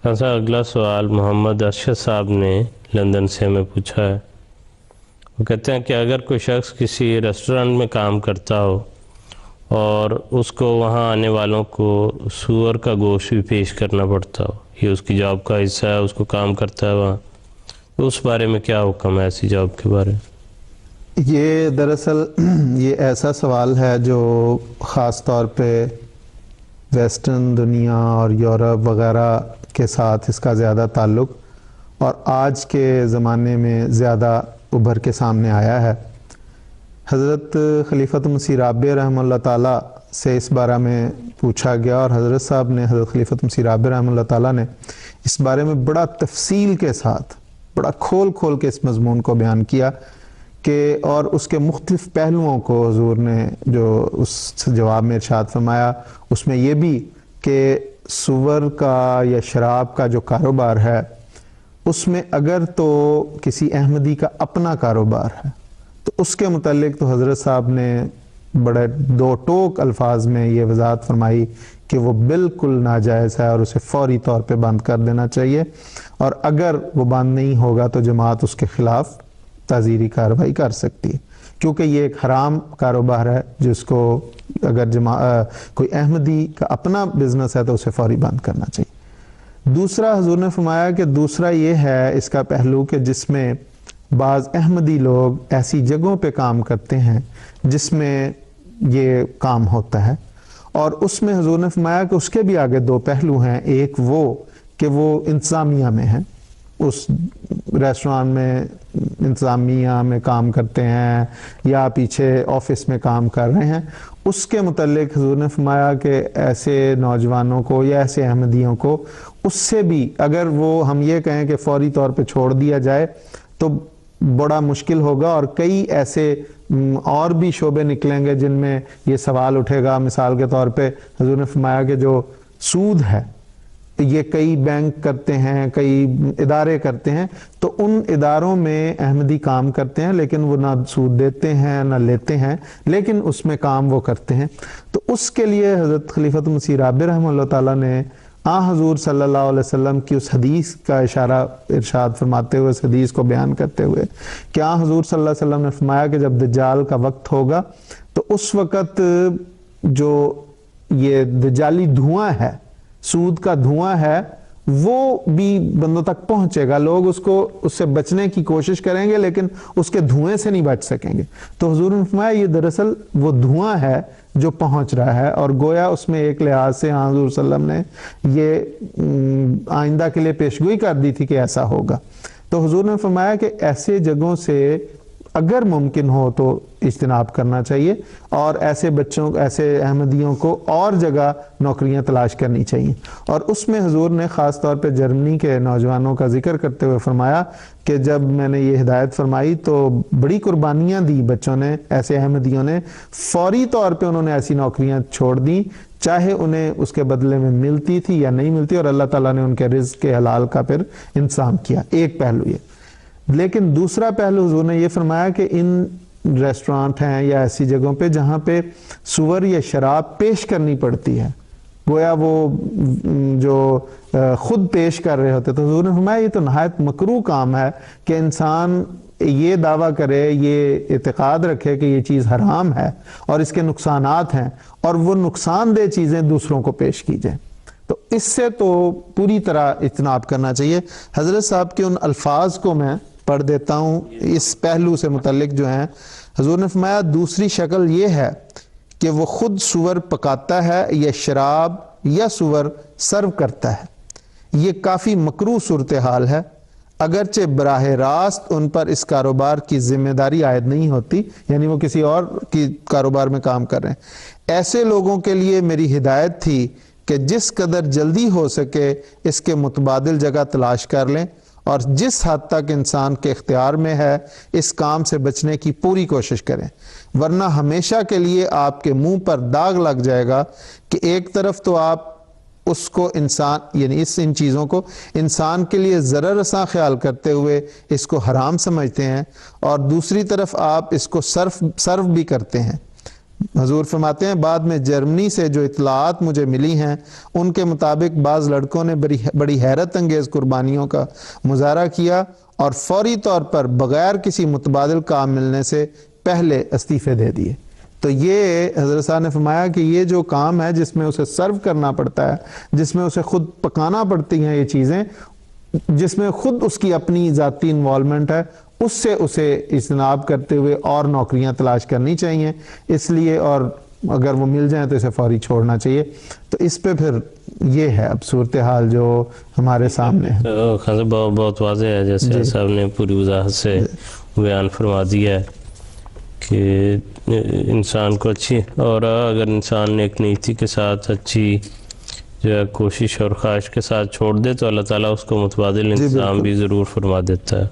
ایسا اگلا سوال محمد ارشد صاحب نے لندن سے ہمیں پوچھا ہے۔ وہ کہتے ہیں کہ اگر کوئی شخص کسی ریسٹورنٹ میں کام کرتا ہو اور اس کو وہاں آنے والوں کو سور کا گوشت بھی پیش کرنا پڑتا ہو، یہ اس کی جاب کا حصہ ہے، اس کو کام کرتا ہے وہاں، تو اس بارے میں کیا حکم ہے ایسی جاب کے بارے میں؟ یہ دراصل یہ ایسا سوال ہے جو خاص طور پہ ویسٹرن دنیا اور یورپ وغیرہ کے ساتھ اس کا زیادہ تعلق اور آج کے زمانے میں زیادہ ابھر کے سامنے آیا ہے۔ حضرت خلیفۃ مسیح رابع رحمہ اللہ تعالیٰ سے اس بارے میں پوچھا گیا اور حضرت صاحب نے، حضرت خلیفۃ مسیح رابع رحمہ اللہ تعالیٰ نے اس بارے میں بڑا تفصیل کے ساتھ، بڑا کھول کے اس مضمون کو بیان کیا کہ اور اس کے مختلف پہلوؤں کو حضور نے جو اس جواب میں ارشاد فرمایا، اس میں یہ بھی کہ سور کا یا شراب کا جو کاروبار ہے اس میں اگر تو کسی احمدی کا اپنا کاروبار ہے تو اس کے متعلق تو حضرت صاحب نے بڑے دو ٹوک الفاظ میں یہ وضاحت فرمائی کہ وہ بالکل ناجائز ہے اور اسے فوری طور پہ بند کر دینا چاہیے، اور اگر وہ بند نہیں ہوگا تو جماعت اس کے خلاف تعزیری کارروائی کر سکتی ہے، کیونکہ یہ ایک حرام کاروبار ہے جس کو اگر کوئی احمدی کا اپنا بزنس ہے تو اسے فوری بند کرنا چاہیے۔ دوسرا حضور نے فرمایا کہ دوسرا یہ ہے اس کا پہلو کہ جس میں بعض احمدی لوگ ایسی جگہوں پہ کام کرتے ہیں جس میں یہ کام ہوتا ہے، اور اس میں حضور نے فرمایا کہ اس کے بھی آگے دو پہلو ہیں۔ ایک وہ کہ وہ انتظامیہ میں ہیں، اس ریسٹوران میں انتظامیہ میں کام کرتے ہیں یا پیچھے آفس میں کام کر رہے ہیں، اس کے متعلق حضور نے فرمایا کہ ایسے نوجوانوں کو یا ایسے احمدیوں کو اس سے بھی اگر وہ ہم یہ کہیں کہ فوری طور پہ چھوڑ دیا جائے تو بڑا مشکل ہوگا، اور کئی ایسے اور بھی شعبے نکلیں گے جن میں یہ سوال اٹھے گا۔ مثال کے طور پہ حضور نے فرمایا کہ جو سود ہے یہ کئی بینک کرتے ہیں، کئی ادارے کرتے ہیں، تو ان اداروں میں احمدی کام کرتے ہیں لیکن وہ نہ سود دیتے ہیں نہ لیتے ہیں، لیکن اس میں کام وہ کرتے ہیں۔ تو اس کے لیے حضرت خلیفۃ مسیح رابع رحمہ اللہ تعالیٰ نے حضور صلی اللہ علیہ وسلم کی اس حدیث کا ارشاد فرماتے ہوئے، اس حدیث کو بیان کرتے ہوئے کہ حضور صلی اللہ علیہ وسلم نے فرمایا کہ جب دجال کا وقت ہوگا تو اس وقت جو یہ دجالی دھواں ہے، سود کا دھواں ہے، وہ بھی بندوں تک پہنچے گا، لوگ اس سے بچنے کی کوشش کریں گے لیکن اس کے دھوئیں سے نہیں بچ سکیں گے۔ تو حضور نے فرمایا یہ دراصل وہ دھواں ہے جو پہنچ رہا ہے، اور گویا اس میں ایک لحاظ سے حضور صلی اللہ علیہ وسلم نے یہ آئندہ کے لیے پیشگوئی کر دی تھی کہ ایسا ہوگا۔ تو حضور نے فرمایا کہ ایسے جگہوں سے اگر ممکن ہو تو اجتناب کرنا چاہیے، اور ایسے بچوں، ایسے احمدیوں کو اور جگہ نوکریاں تلاش کرنی چاہیے۔ اور اس میں حضور نے خاص طور پہ جرمنی کے نوجوانوں کا ذکر کرتے ہوئے فرمایا کہ جب میں نے یہ ہدایت فرمائی تو بڑی قربانیاں دی بچوں نے، ایسے احمدیوں نے، فوری طور پہ انہوں نے ایسی نوکریاں چھوڑ دیں، چاہے انہیں اس کے بدلے میں ملتی تھی یا نہیں ملتی، اور اللہ تعالیٰ نے ان کے رزق کے حلال کا پھر انتظام کیا۔ ایک پہلو یہ، لیکن دوسرا پہلو حضور نے یہ فرمایا کہ ان ریسٹورانٹ ہیں یا ایسی جگہوں پہ جہاں پہ سور یا شراب پیش کرنی پڑتی ہے، گویا وہ جو خود پیش کر رہے ہوتے، تو حضور نے فرمایا یہ تو نہایت مکروہ کام ہے کہ انسان یہ دعویٰ کرے، یہ اعتقاد رکھے کہ یہ چیز حرام ہے اور اس کے نقصانات ہیں، اور وہ نقصان دہ چیزیں دوسروں کو پیش کی جائیں، تو اس سے تو پوری طرح اجتناب کرنا چاہیے۔ حضرت صاحب کے ان الفاظ کو میں پڑھ دیتا ہوں اس پہلو سے متعلق جو ہیں۔ حضور نے فرمایا دوسری شکل یہ ہے کہ وہ خود سور پکاتا ہے یا شراب یا سور سرو کرتا ہے، یہ کافی مکروہ صورتحال ہے، اگرچہ براہ راست ان پر اس کاروبار کی ذمہ داری عائد نہیں ہوتی، یعنی وہ کسی اور کی کاروبار میں کام کر رہے ہیں۔ ایسے لوگوں کے لیے میری ہدایت تھی کہ جس قدر جلدی ہو سکے اس کے متبادل جگہ تلاش کر لیں، اور جس حد تک انسان کے اختیار میں ہے اس کام سے بچنے کی پوری کوشش کریں، ورنہ ہمیشہ کے لیے آپ کے منہ پر داغ لگ جائے گا کہ ایک طرف تو آپ اس کو انسان، یعنی ان چیزوں کو انسان کے لیے ضرر رساں خیال کرتے ہوئے اس کو حرام سمجھتے ہیں، اور دوسری طرف آپ اس کو صرف بھی کرتے ہیں۔ حضور فرماتے ہیں بعد میں جرمنی سے جو اطلاعات مجھے ملی ہیں ان کے مطابق بعض لڑکوں نے بڑی حیرت انگیز قربانیوں کا مظاہرہ کیا اور فوری طور پر بغیر کسی متبادل کام ملنے سے پہلے استعفے دے دیے. تو یہ حضرت صاحب نے فرمایا کہ یہ جو کام ہے جس میں اسے سرو کرنا پڑتا ہے، جس میں اسے خود پکانا پڑتی ہیں یہ چیزیں، جس میں خود اس کی اپنی ذاتی انوالومنٹ ہے، اس سے اسے اجتناب کرتے ہوئے اور نوکریاں تلاش کرنی چاہیے. اس لیے اور اگر وہ مل جائیں تو اسے فوری چھوڑنا چاہیے. تو اس پہ پھر یہ ہے اب صورتحال جو ہمارے سامنے ہے. خان صاحب بہت واضح ہے، جیسے صاحب نے پوری وضاحت سے بیان فرما دیا ہے کہ انسان کو اچھی، اور اگر انسان نے ایک نیتی کے ساتھ اچھی جو ہے کوشش اور خواہش کے ساتھ چھوڑ دے تو اللہ تعالیٰ اس کو متبادل انتظام بھی ضرور فرما دیتا ہے.